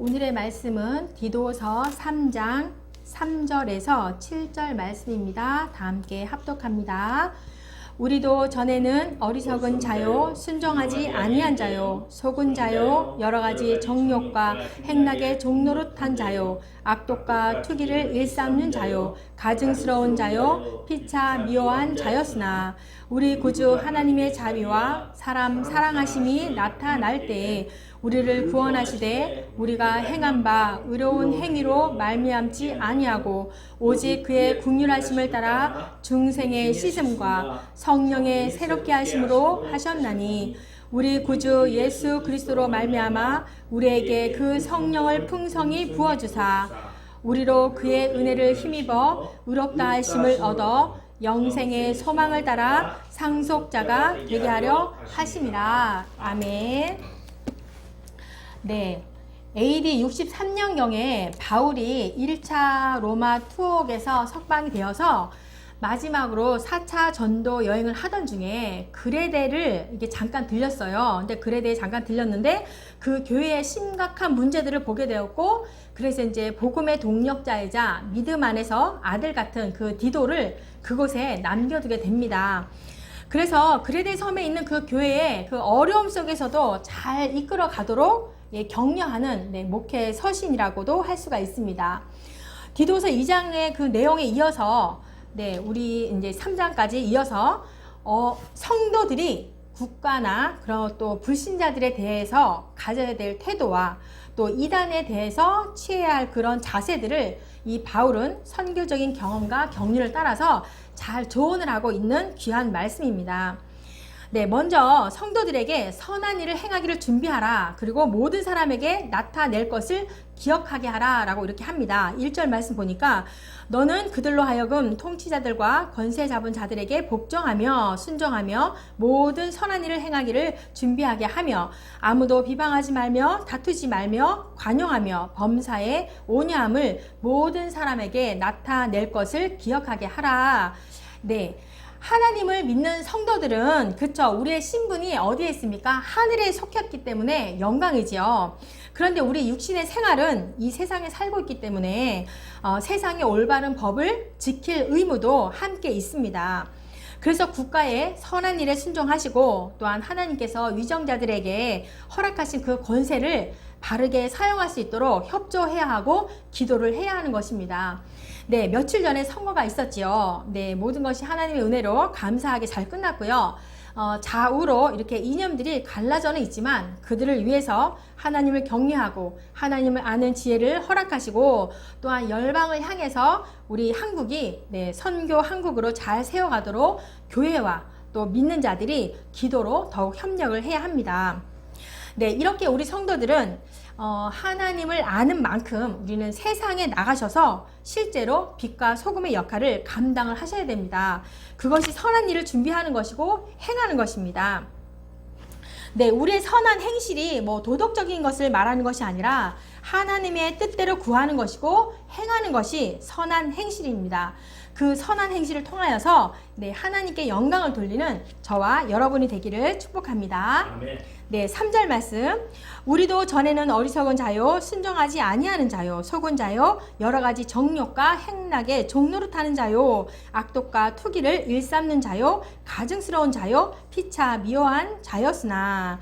오늘의 말씀은 디도서 3장 3절에서 7절 말씀입니다. 다 함께 합독합니다. 우리도 전에는 어리석은 자요, 순종하지 아니한 자요, 속은 자요, 여러가지 정욕과 행락의 종노릇한 자요, 악독과 투기를 일삼는 자요, 가증스러운 자요, 피차 미워한 자였으나 우리 구주 하나님의 자비와 사람 사랑하심이 나타날 때에 우리를 구원하시되 우리가 행한 바 의로운 행위로 말미암지 아니하고 오직 그의 긍휼하심을 따라 중생의 씻음과 성령의 새롭게 하심으로 하셨나니 우리 구주 예수 그리스도로 말미암아 우리에게 그 성령을 풍성히 부어주사 우리로 그의 은혜를 힘입어 의롭다 하심을 얻어 영생의 소망을 따라 상속자가 되게 하려 하심이라. 아멘. 네, AD 63년경에 바울이 1차 로마 투옥에서 석방이 되어서 마지막으로 4차 전도 여행을 하던 중에 그레데를 이게 잠깐 들렸어요. 근데 그레데에 잠깐 들렸는데 그 교회의 심각한 문제들을 보게 되었고, 그래서 이제 복음의 동력자이자 믿음 안에서 아들 같은 그 디도를 그곳에 남겨두게 됩니다. 그래서 그레데 섬에 있는 그 교회의 그 어려움 속에서도 잘 이끌어 가도록 격려하는 목회 서신이라고도 할 수가 있습니다. 디도서 2장의 그 내용에 이어서 우리 이제 3장까지 이어서 성도들이 국가나 그런 또 불신자들에 대해서 가져야 될 태도와 또 이단에 대해서 취해야 할 그런 자세들을 이 바울은 선교적인 경험과 격려를 따라서 잘 조언을 하고 있는 귀한 말씀입니다. 먼저 성도들에게 선한 일을 행하기를 준비하라. 그리고 모든 사람에게 나타낼 것을 기억하게 하라 라고 이렇게 합니다. 1절 말씀 보니까 너는 그들로 하여금 통치자들과 권세 잡은 자들에게 복종하며 순종하며 모든 선한 일을 행하기를 준비하게 하며 아무도 비방하지 말며 다투지 말며 관용하며 범사에 온유함을 모든 사람에게 나타낼 것을 기억하게 하라. 하나님을 믿는 성도들은 우리의 신분이 어디에 있습니까? 하늘에 속했기 때문에 영광이지요. 그런데 우리 육신의 생활은 이 세상에 살고 있기 때문에 세상의 올바른 법을 지킬 의무도 함께 있습니다. 그래서 국가의 선한 일에 순종하시고 또한 하나님께서 위정자들에게 허락하신 그 권세를 바르게 사용할 수 있도록 협조해야 하고 기도를 해야 하는 것입니다. 며칠 전에 선거가 있었지요. 모든 것이 하나님의 은혜로 감사하게 잘 끝났고요. 좌우로 이렇게 이념들이 갈라져는 있지만 그들을 위해서 하나님을 격려하고 하나님을 아는 지혜를 허락하시고 또한 열방을 향해서 우리 한국이 선교 한국으로 잘 세워가도록 교회와 또 믿는 자들이 기도로 더욱 협력을 해야 합니다. 이렇게 우리 성도들은 하나님을 아는 만큼 우리는 세상에 나가셔서 실제로 빛과 소금의 역할을 감당을 하셔야 됩니다. 그것이 선한 일을 준비하는 것이고 행하는 것입니다. 우리의 선한 행실이 도덕적인 것을 말하는 것이 아니라 하나님의 뜻대로 구하는 것이고 행하는 것이 선한 행실입니다. 그 선한 행실을 통하여서 하나님께 영광을 돌리는 저와 여러분이 되기를 축복합니다. 아멘. 3절 말씀. 우리도 전에는 어리석은 자요, 순종하지 아니하는 자요, 속은 자요, 여러가지 정욕과 행락에 종노릇하는 자요, 악독과 투기를 일삼는 자요, 가증스러운 자요, 피차 미워한 자였으나.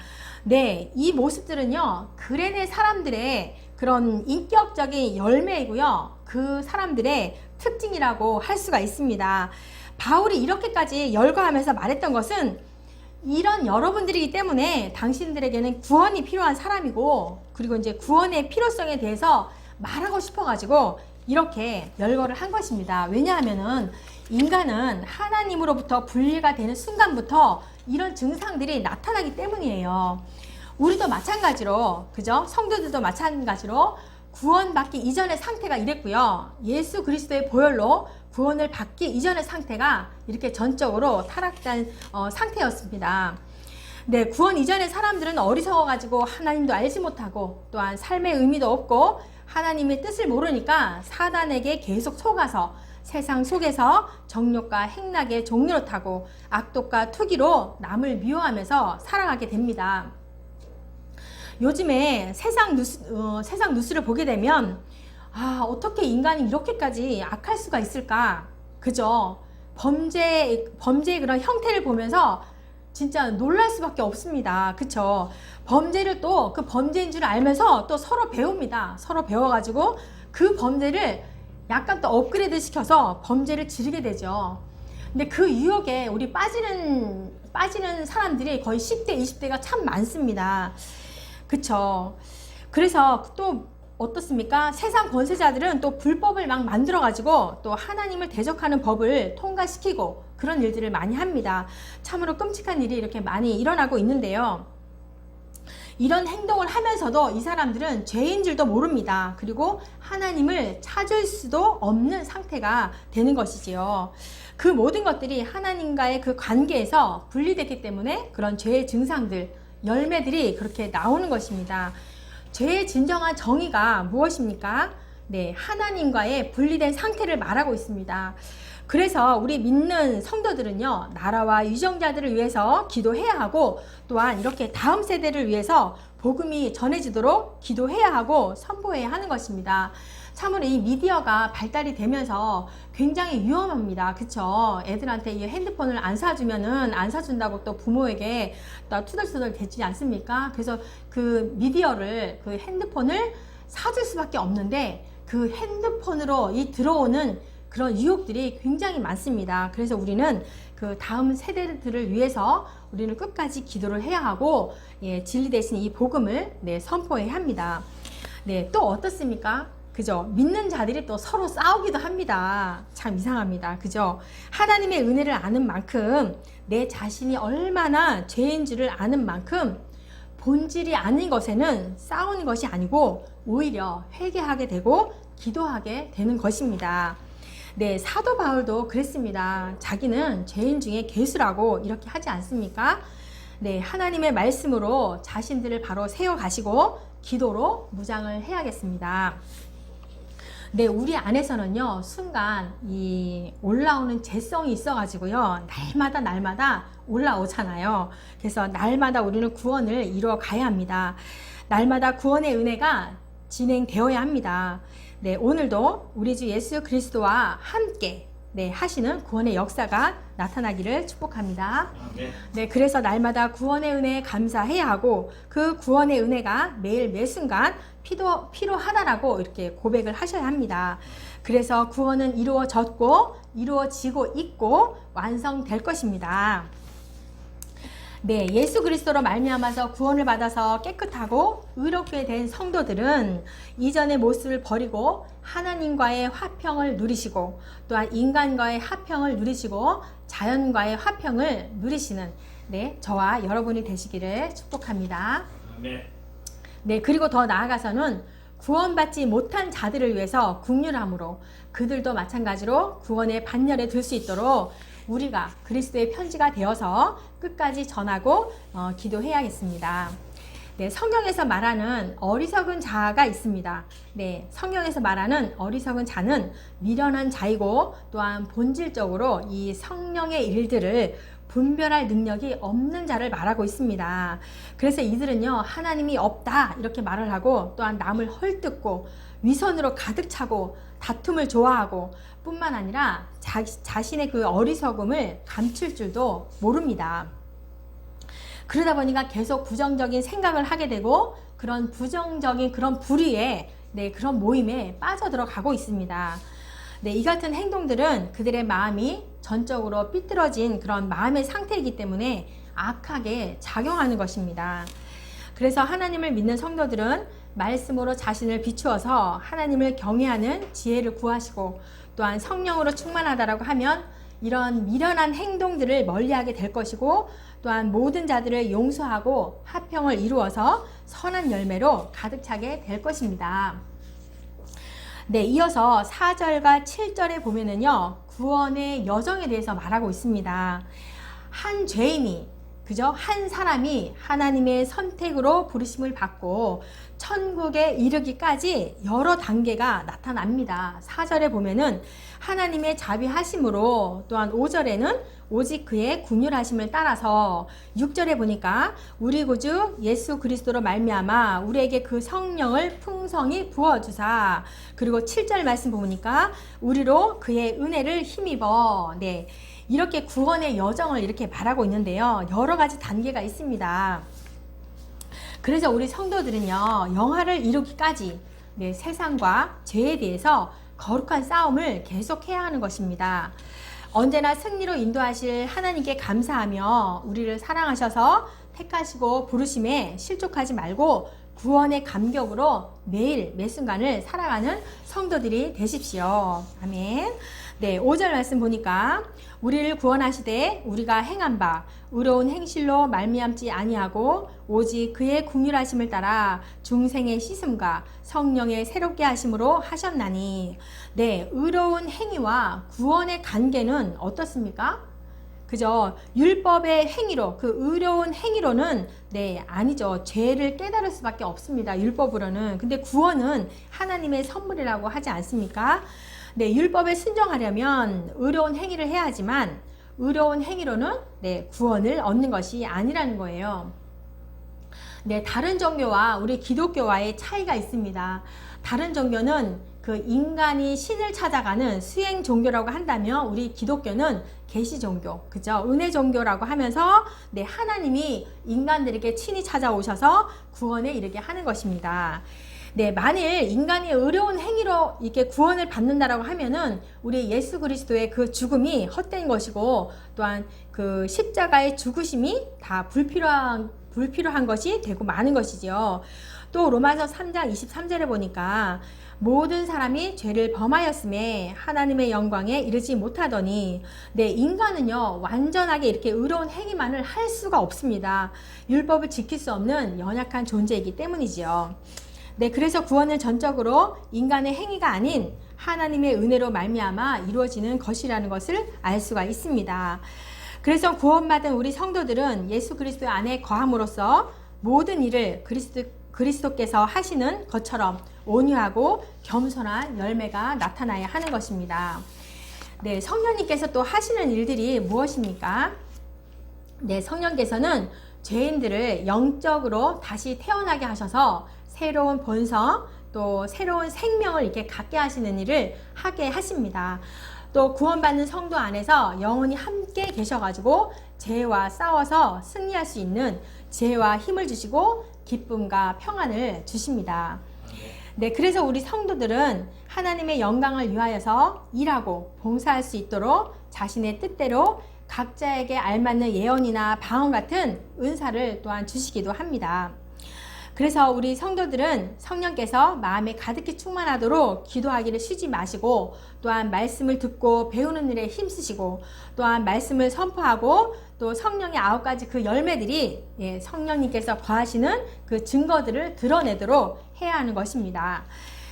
이 모습들은요, 그레네 사람들의 그런 인격적인 열매이고요, 그 사람들의 특징이라고 할 수가 있습니다. 바울이 이렇게까지 열거하면서 말했던 것은 이런 여러분들이기 때문에 당신들에게는 구원이 필요한 사람이고, 그리고 이제 구원의 필요성에 대해서 말하고 싶어가지고 이렇게 열거를 한 것입니다. 왜냐하면은 인간은 하나님으로부터 분리가 되는 순간부터 이런 증상들이 나타나기 때문이에요. 우리도 마찬가지로, 그죠? 성도들도 마찬가지로 구원받기 이전의 상태가 이랬고요. 예수 그리스도의 보혈로 구원을 받기 이전의 상태가 이렇게 전적으로 타락된 상태였습니다. 구원 이전의 사람들은 어리석어가지고 하나님도 알지 못하고 또한 삶의 의미도 없고 하나님의 뜻을 모르니까 사단에게 계속 속아서 세상 속에서 정욕과 행락에 종노릇하고 악독과 투기로 남을 미워하면서 살아가게 됩니다. 요즘에 세상 뉴스를 보게 되면 어떻게 인간이 이렇게까지 악할 수가 있을까? 그죠? 범죄의 그런 형태를 보면서 진짜 놀랄 수밖에 없습니다. 그쵸? 범죄를 또 그 범죄인 줄 알면서 또 서로 배웁니다. 서로 배워가지고 그 범죄를 약간 또 업그레이드 시켜서 범죄를 지르게 되죠. 근데 그 유혹에 우리 빠지는 사람들이 거의 10대, 20대가 참 많습니다. 그쵸? 그래서 또 어떻습니까? 세상 권세자들은 또 불법을 막 만들어가지고 또 하나님을 대적하는 법을 통과시키고 그런 일들을 많이 합니다. 참으로 끔찍한 일이 이렇게 많이 일어나고 있는데요. 이런 행동을 하면서도 이 사람들은 죄인 줄도 모릅니다. 그리고 하나님을 찾을 수도 없는 상태가 되는 것이지요. 그 모든 것들이 하나님과의 그 관계에서 분리됐기 때문에 그런 죄의 증상들, 열매들이 그렇게 나오는 것입니다. 죄의 진정한 정의가 무엇입니까? 네, 하나님과의 분리된 상태를 말하고 있습니다. 그래서 우리 믿는 성도들은요, 나라와 유정자들을 위해서 기도해야 하고, 또한 이렇게 다음 세대를 위해서 복음이 전해지도록 기도해야 하고 선포해야 하는 것입니다. 참으로 이 미디어가 발달이 되면서 굉장히 위험합니다. 그쵸? 애들한테 이 핸드폰을 안 사준다고 또 부모에게 또 투덜투덜 대지 않습니까? 그래서 그 미디어를, 그 핸드폰을 사줄 수밖에 없는데 그 핸드폰으로 이 들어오는 그런 유혹들이 굉장히 많습니다. 그래서 우리는 그 다음 세대들을 위해서 우리는 끝까지 기도를 해야 하고, 진리 대신 이 복음을 선포해야 합니다. 네, 또 어떻습니까? 그죠? 믿는 자들이 또 서로 싸우기도 합니다. 참 이상합니다. 그죠? 하나님의 은혜를 아는 만큼, 내 자신이 얼마나 죄인 줄을 아는 만큼 본질이 아닌 것에는 싸우는 것이 아니고 오히려 회개하게 되고 기도하게 되는 것입니다. 네, 사도 바울도 그랬습니다. 자기는 죄인 중에 괴수라고 이렇게 하지 않습니까? 네, 하나님의 말씀으로 자신들을 바로 세워가시고 기도로 무장을 해야겠습니다. 네, 우리 안에서는요, 순간 이 올라오는 죄성이 있어가지고요, 날마다 올라오잖아요. 그래서 날마다 우리는 구원을 이루어 가야 합니다. 날마다 구원의 은혜가 진행되어야 합니다. 네, 오늘도 우리 주 예수 그리스도와 함께 하시는 구원의 역사가 나타나기를 축복합니다. 네, 그래서 날마다 구원의 은혜에 감사해야 하고 그 구원의 은혜가 매일 매 순간 필요하다라고 이렇게 고백을 하셔야 합니다. 그래서 구원은 이루어졌고 이루어지고 있고 완성될 것입니다. 네, 예수 그리스도로 말미암아서 구원을 받아서 깨끗하고 의롭게 된 성도들은 이전의 모습을 버리고 하나님과의 화평을 누리시고 또한 인간과의 화평을 누리시고 자연과의 화평을 누리시는 저와 여러분이 되시기를 축복합니다. 네, 그리고 더 나아가서는 구원받지 못한 자들을 위해서 긍휼함으로 그들도 마찬가지로 구원의 반열에 들 수 있도록 우리가 그리스도의 편지가 되어서 끝까지 전하고 기도해야겠습니다. 네, 성경에서 말하는 어리석은 자가 있습니다. 네, 성경에서 말하는 어리석은 자는 미련한 자이고 또한 본질적으로 이 성령의 일들을 분별할 능력이 없는 자를 말하고 있습니다. 그래서 이들은요, 하나님이 없다 이렇게 말을 하고 또한 남을 헐뜯고 위선으로 가득 차고 다툼을 좋아하고 뿐만 아니라 자신의 그 어리석음을 감출 줄도 모릅니다. 그러다 보니까 계속 부정적인 생각을 하게 되고 그런 부정적인 그런 불의에 그런 모임에 빠져들어가고 있습니다. 네, 이 같은 행동들은 그들의 마음이 전적으로 삐뚤어진 그런 마음의 상태이기 때문에 악하게 작용하는 것입니다. 그래서 하나님을 믿는 성도들은 말씀으로 자신을 비추어서 하나님을 경외하는 지혜를 구하시고 또한 성령으로 충만하다라고 하면 이런 미련한 행동들을 멀리하게 될 것이고 또한 모든 자들을 용서하고 화평을 이루어서 선한 열매로 가득 차게 될 것입니다. 네, 이어서 4절과 7절에 보면은요, 구원의 여정에 대해서 말하고 있습니다. 한 죄인이, 그죠? 한 사람이 하나님의 선택으로 부르심을 받고 천국에 이르기까지 여러 단계가 나타납니다. 4절에 보면은 하나님의 자비하심으로, 또한 5절에는 오직 그의 긍휼하심을 따라서 6절에 보니까 우리 구주 예수 그리스도로 말미암아 우리에게 그 성령을 풍성히 부어주사 그리고 7절 말씀 보니까 우리로 그의 은혜를 힘입어 네 이렇게 구원의 여정을 이렇게 말하고 있는데요. 여러 가지 단계가 있습니다. 그래서 우리 성도들은요. 영화를 이루기까지 네, 세상과 죄에 대해서 거룩한 싸움을 계속해야 하는 것입니다. 언제나 승리로 인도하실 하나님께 감사하며 우리를 사랑하셔서 택하시고 부르심에 실족하지 말고 구원의 감격으로 매일 매 순간을 살아가는 성도들이 되십시오. 아멘. 네, 5절 말씀 보니까 우리를 구원하시되 우리가 행한 바 의로운 행실로 말미암지 아니하고 오직 그의 긍휼하심을 따라 중생의 씻음과 성령의 새롭게 하심으로 하셨나니 네, 의로운 행위와 구원의 관계는 어떻습니까? 그죠? 율법의 행위로 그 의로운 행위로는 네 아니죠. 죄를 깨달을 수밖에 없습니다. 율법으로는. 근데 구원은 하나님의 선물이라고 하지 않습니까? 네, 율법에 순종하려면 의로운 행위를 해야 하지만 의로운 행위로는 네, 구원을 얻는 것이 아니라는 거예요. 네, 다른 종교와 우리 기독교와의 차이가 있습니다. 다른 종교는 그 인간이 신을 찾아가는 수행 종교라고 한다면 우리 기독교는 계시 종교, 그죠? 은혜 종교라고 하면서 네, 하나님이 인간들에게 친히 찾아오셔서 구원에 이르게 하는 것입니다. 네, 만일 인간이 의로운 행위로 이렇게 구원을 받는다라고 하면은 우리 예수 그리스도의 그 죽음이 헛된 것이고 또한 그 십자가의 죽으심이 다 불필요한 것이 되고 마는 것이죠. 또 로마서 3장 23절에 보니까 모든 사람이 죄를 범하였음에 하나님의 영광에 이르지 못하더니 네, 인간은요 완전하게 이렇게 의로운 행위만을 할 수가 없습니다. 율법을 지킬 수 없는 연약한 존재이기 때문이지요. 네, 그래서 구원은 전적으로 인간의 행위가 아닌 하나님의 은혜로 말미암아 이루어지는 것이라는 것을 알 수가 있습니다. 그래서 구원받은 우리 성도들은 예수 그리스도 안에 거함으로써 모든 일을 그리스도께서 하시는 것처럼 온유하고 겸손한 열매가 나타나야 하는 것입니다. 네, 성령님께서 또 하시는 일들이 무엇입니까? 네, 성령께서는 죄인들을 영적으로 다시 태어나게 하셔서 새로운 본성, 또 새로운 생명을 이렇게 갖게 하시는 일을 하게 하십니다. 또 구원받는 성도 안에서 영원히 함께 계셔가지고 죄와 싸워서 승리할 수 있는 지혜와 힘을 주시고 기쁨과 평안을 주십니다. 네, 그래서 우리 성도들은 하나님의 영광을 위하여서 일하고 봉사할 수 있도록 자신의 뜻대로 각자에게 알맞는 예언이나 방언 같은 은사를 또한 주시기도 합니다. 그래서 우리 성도들은 성령께서 마음에 가득히 충만하도록 기도하기를 쉬지 마시고 또한 말씀을 듣고 배우는 일에 힘쓰시고 또한 말씀을 선포하고 또 성령의 9가지 그 열매들이 성령님께서 거하시는 그 증거들을 드러내도록 해야 하는 것입니다.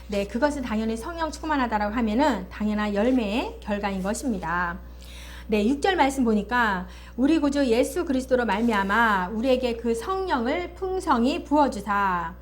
네, 그것은 당연히 성령 충만하다라고 하면은 당연한 열매의 결과인 것입니다. 네, 6절 말씀 보니까 우리 구주 예수 그리스도로 말미암아 우리에게 그 성령을 풍성히 부어주사.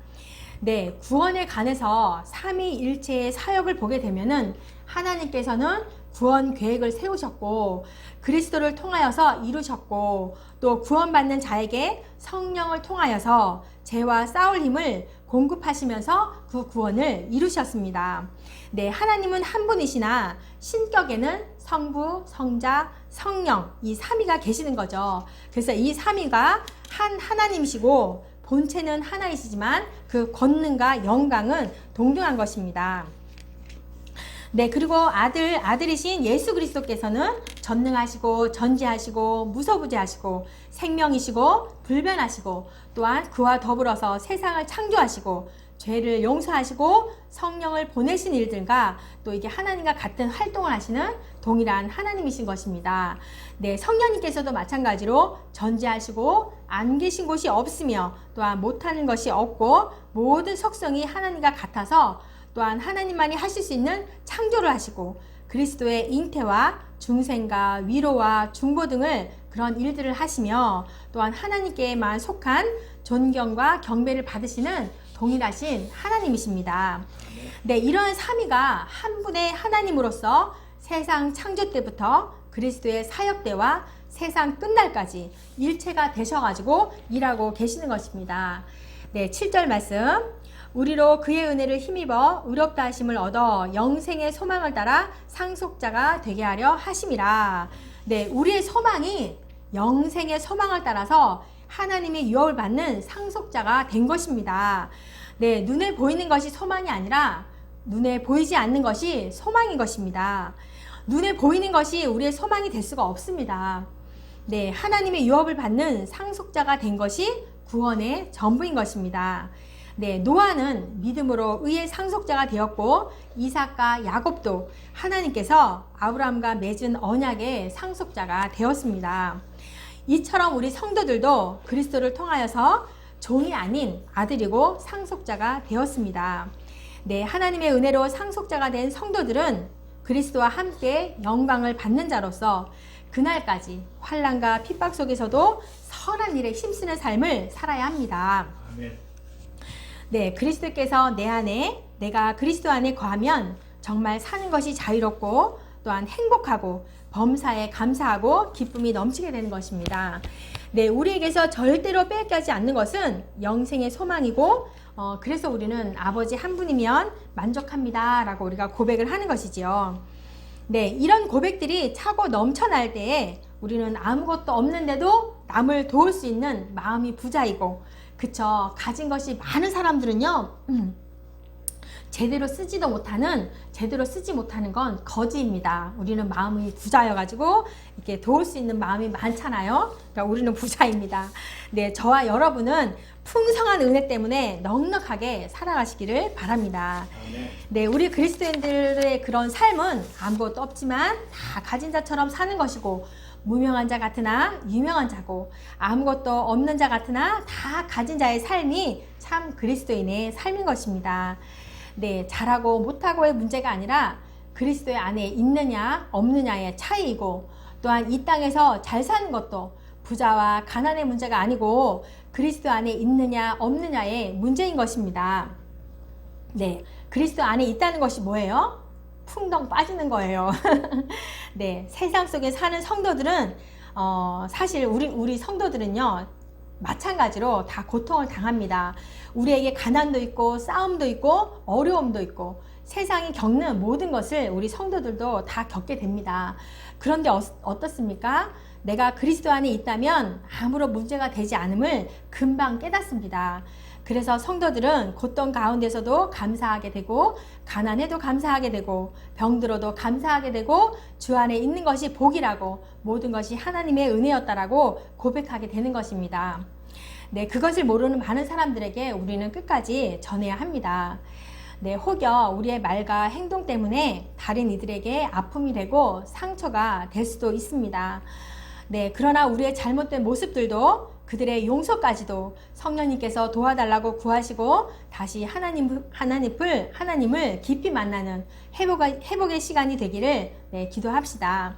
네, 구원에 관해서 삼위일체의 사역을 보게 되면은 하나님께서는 구원 계획을 세우셨고 그리스도를 통하여서 이루셨고 또 구원받는 자에게 성령을 통하여서 죄와 싸울 힘을 공급하시면서 그 구원을 이루셨습니다. 네, 하나님은 한 분이시나 신격에는 성부, 성자, 성령 이 삼위가 계시는 거죠. 그래서 이 삼위가 한 하나님이시고 본체는 하나이시지만 그 권능과 영광은 동등한 것입니다. 네, 그리고 아들이신 예수 그리스도께서는 전능하시고 전지하시고 무소부재하시고 생명이시고 불변하시고 또한 그와 더불어서 세상을 창조하시고 죄를 용서하시고 성령을 보내신 일들과 또 이게 하나님과 같은 활동을 하시는 동일한 하나님이신 것입니다. 네, 성령님께서도 마찬가지로 전지하시고 안 계신 곳이 없으며 또한 못하는 것이 없고 모든 속성이 하나님과 같아서 또한 하나님만이 하실 수 있는 창조를 하시고 그리스도의 잉태와 중생과 위로와 중보 등을 그런 일들을 하시며 또한 하나님께만 속한 존경과 경배를 받으시는 동일하신 하나님이십니다. 네, 이런 삼위가 한 분의 하나님으로서 세상 창조 때부터 그리스도의 사역 때와 세상 끝날까지 일체가 되셔가지고 일하고 계시는 것입니다. 네, 7절 말씀. 우리로 그의 은혜를 힘입어 의롭다 하심을 얻어 영생의 소망을 따라 상속자가 되게 하려 하심이라. 네, 우리의 소망이 영생의 소망을 따라서 하나님의 유업을 받는 상속자가 된 것입니다. 네, 눈에 보이는 것이 소망이 아니라 눈에 보이지 않는 것이 소망인 것입니다. 눈에 보이는 것이 우리의 소망이 될 수가 없습니다. 네, 하나님의 유업을 받는 상속자가 된 것이 구원의 전부인 것입니다. 네, 노아는 믿음으로 의의 상속자가 되었고 이삭과 야곱도 하나님께서 아브라함과 맺은 언약의 상속자가 되었습니다. 이처럼 우리 성도들도 그리스도를 통하여서 종이 아닌 아들이고 상속자가 되었습니다. 네, 하나님의 은혜로 상속자가 된 성도들은 그리스도와 함께 영광을 받는 자로서 그날까지 환난과 핍박 속에서도 선한 일에 힘쓰는 삶을 살아야 합니다. 아멘. 네, 그리스도께서 내 안에, 내가 그리스도 안에 거하면 정말 사는 것이 자유롭고 또한 행복하고 범사에 감사하고 기쁨이 넘치게 되는 것입니다. 네, 우리에게서 절대로 빼앗기지 않는 것은 영생의 소망이고 그래서 우리는 아버지 한 분이면 만족합니다 라고 우리가 고백을 하는 것이지요. 네, 이런 고백들이 차고 넘쳐날 때에 우리는 아무것도 없는데도 남을 도울 수 있는 마음이 부자이고, 그쵸, 가진 것이 많은 사람들은요 제대로 쓰지 못하는 건 거지입니다. 우리는 마음이 부자여가지고 이렇게 도울 수 있는 마음이 많잖아요. 그러니까 우리는 부자입니다. 네, 저와 여러분은 풍성한 은혜 때문에 넉넉하게 살아가시기를 바랍니다. 네, 우리 그리스도인들의 그런 삶은 아무것도 없지만 다 가진 자처럼 사는 것이고, 무명한 자 같으나 유명한 자고, 아무것도 없는 자 같으나 다 가진 자의 삶이 참 그리스도인의 삶인 것입니다. 네, 잘하고 못하고의 문제가 아니라 그리스도의 안에 있느냐 없느냐의 차이이고, 또한 이 땅에서 잘 사는 것도 부자와 가난의 문제가 아니고 그리스도 안에 있느냐 없느냐의 문제인 것입니다. 네, 그리스도 안에 있다는 것이 뭐예요? 풍덩 빠지는 거예요. 네, 세상 속에 사는 성도들은 사실 우리 성도들은요 마찬가지로 다 고통을 당합니다. 우리에게 가난도 있고 싸움도 있고 어려움도 있고 세상이 겪는 모든 것을 우리 성도들도 다 겪게 됩니다. 그런데 어떻습니까? 내가 그리스도 안에 있다면 아무런 문제가 되지 않음을 금방 깨닫습니다. 그래서 성도들은 고통 가운데서도 감사하게 되고, 가난해도 감사하게 되고, 병들어도 감사하게 되고, 주 안에 있는 것이 복이라고, 모든 것이 하나님의 은혜였다라고 고백하게 되는 것입니다. 네, 그것을 모르는 많은 사람들에게 우리는 끝까지 전해야 합니다. 네, 혹여 우리의 말과 행동 때문에 다른 이들에게 아픔이 되고 상처가 될 수도 있습니다. 네, 그러나 우리의 잘못된 모습들도 그들의 용서까지도 성령님께서 도와달라고 구하시고 다시 하나님을 깊이 만나는 회복의 시간이 되기를 기도합시다.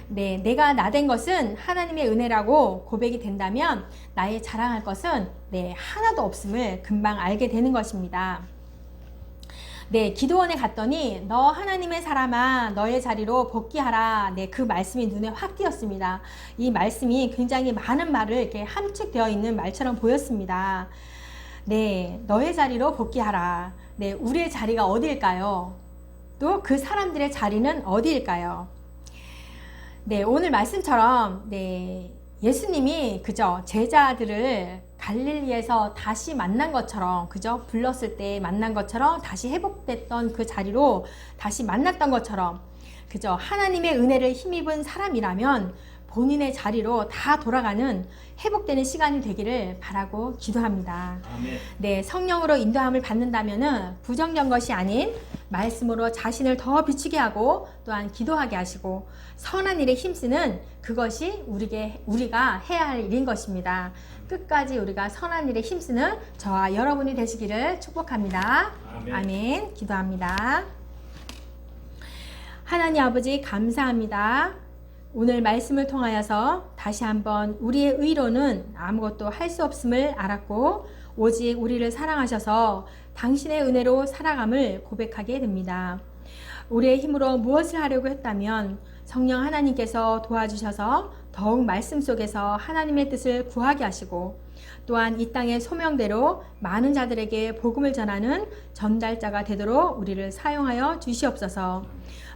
네, 내가 나된 것은 하나님의 은혜라고 고백이 된다면 나의 자랑할 것은 하나도 없음을 금방 알게 되는 것입니다. 네, 기도원에 갔더니 너 하나님의 사람아 너의 자리로 복귀하라. 네, 그 말씀이 눈에 확 띄었습니다. 이 말씀이 굉장히 많은 말을 이렇게 함축되어 있는 말처럼 보였습니다. 네, 너의 자리로 복귀하라. 네, 우리의 자리가 어디일까요? 또 그 사람들의 자리는 어디일까요? 네, 오늘 말씀처럼 예수님이 그저 제자들을 갈릴리에서 다시 만난 것처럼, 그죠? 불렀을 때 만난 것처럼 다시 회복됐던 그 자리로 다시 만났던 것처럼, 그죠? 하나님의 은혜를 힘입은 사람이라면 본인의 자리로 다 돌아가는 회복되는 시간이 되기를 바라고 기도합니다. 아멘. 네, 성령으로 인도함을 받는다면은 부정된 것이 아닌 말씀으로 자신을 더 비추게 하고 또한 기도하게 하시고 선한 일에 힘쓰는 그것이 우리가 해야 할 일인 것입니다. 끝까지 우리가 선한 일에 힘쓰는 저와 여러분이 되시기를 축복합니다. 아멘. 아멘. 기도합니다. 하나님 아버지 감사합니다. 오늘 말씀을 통하여서 다시 한번 우리의 의로는 아무것도 할 수 없음을 알았고 오직 우리를 사랑하셔서 당신의 은혜로 살아감을 고백하게 됩니다. 우리의 힘으로 무엇을 하려고 했다면 성령 하나님께서 도와주셔서 더욱 말씀 속에서 하나님의 뜻을 구하게 하시고 또한 이 땅의 소명대로 많은 자들에게 복음을 전하는 전달자가 되도록 우리를 사용하여 주시옵소서.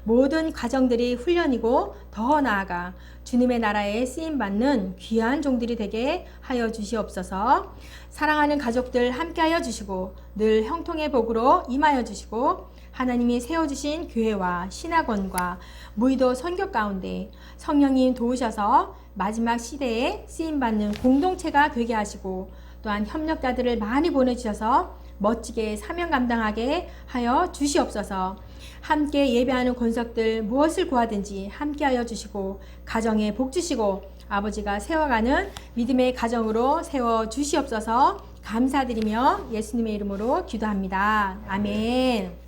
모든 과정들이 훈련이고 더 나아가 주님의 나라에 쓰임받는 귀한 종들이 되게 하여 주시옵소서. 사랑하는 가족들 함께하여 주시고 늘 형통의 복으로 임하여 주시고 하나님이 세워주신 교회와 신학원과 무의도 선교 가운데 성령님 도우셔서 마지막 시대에 쓰임받는 공동체가 되게 하시고 또한 협력자들을 많이 보내주셔서 멋지게 사명 감당하게 하여 주시옵소서. 함께 예배하는 권석들 무엇을 구하든지 함께하여 주시고 가정에 복 주시고 아버지가 세워가는 믿음의 가정으로 세워 주시옵소서. 감사드리며 예수님의 이름으로 기도합니다. 아멘.